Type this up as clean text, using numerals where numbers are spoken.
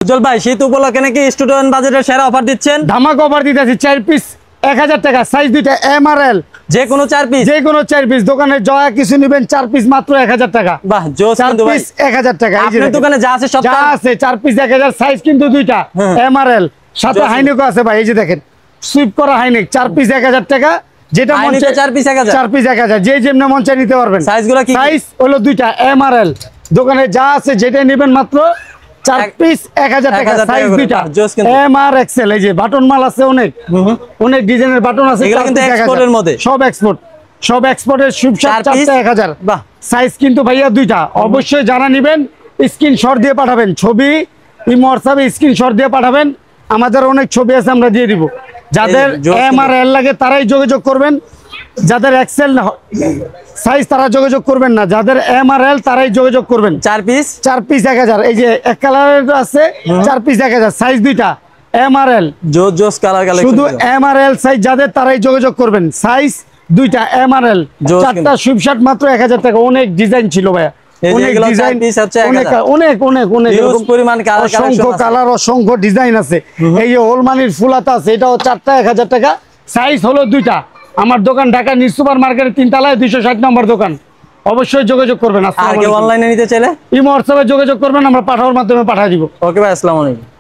উজ্জ্বল ভাই, শীত উপলক্ষে নাকি স্টুডেন্ট বাজেটের সেরা অফার দিচ্ছেন? ধামাকা অফার দিতেছি, 4 পিস 1000 টাকা, সাইজ দুইটা MRL, যে কোনো 4 পিস, যে কোনো 4 পিস। দোকানে জয়া কিছু নেবেন 4 পিস মাত্র 1000 টাকা। বাহ জোস। 4 কিন্তু ভাই পিস 1000 টাকা। এই যে আপনার দোকানে যা আছে সব যা আছে 4 পিস 1000, সাইজ কিন্তু দুইটা MRL, সাথে হাইনেকও আছে ভাই। এই যে দেখেন সুইপ করা হাইনেক, 4 পিস 1000 টাকা। যেটা মন চায় 4 পিস 1000, 4 পিস 1000, যে যেমন মন চায় নিতে পারবেন। সাইজগুলো কি? সাইজ হলো দুইটা MRL, দোকানে যা আছে যেটা নেবেন মাত্র 4 পিস 1000 টাকা, সাইজ দুইটা MR XL। এই যে বাটন মাল আছে অনেক, অনেক ডিজাইনের বাটন আছে। এগুলো কিন্তু এক্সপোর্টের মধ্যে, সব এক্সপোর্ট, সব এক্সপোর্টের সুপশাট 1000। বাহ, সাইজ কিন্তু ভাইয়া দুইটা। অবশ্যই যারা নেবেন স্ক্রিনশট দিয়ে পাঠাবেন, ছবি ইমো হোয়াটসঅ্যাপে স্ক্রিনশট দিয়ে পাঠাবেন। আমাদের অনেক ছবি আছে, আমরা দিয়ে দিব। যাদের MRL লাগে তারাই যোগাযোগ করবেন, যাদের এক্সেল সাইজ তারা যোগাযোগ করবেন না, যাদের MRL তারাই যোগাযোগ করবেন। 4 পিস 1000। এই যে এক কালারের আছে 4 পিস 1000, সাইজ দুইটা MRL, জোস কালার কালেকশন। শুধু MRL সাইজ যাদের তারাই যোগাযোগ করবেন, সাইজ দুইটা MRL, চারটা সুপশাট মাত্র 1000 টাকা। অনেক ডিজাইন ছিল ভাইয়া, অনেক ডিজাইন, অনেক অনেক অনেক পরিমাণ অসংখ্য কালার, অসংখ্য ডিজাইন আছে। এই যে হোলমানির ফুলাতা আছে, এটাও চারটা 1000 টাকা, সাইজ হলো দুইটা। আমার দোকান ঢাকা নিউ সুপার মার্কেটের 3 তলায় 260 নম্বর দোকান। অবশ্যই যোগাযোগ করবেন। আর কেউ অনলাইনে নিতে চাইলে ইমো হোয়াটসঅ্যাপে যোগাযোগ করবেন, আমরা পাঠানোর মাধ্যমে পাঠিয়ে দিব। ওকে ভাই, আসসালামু আলাইকুম।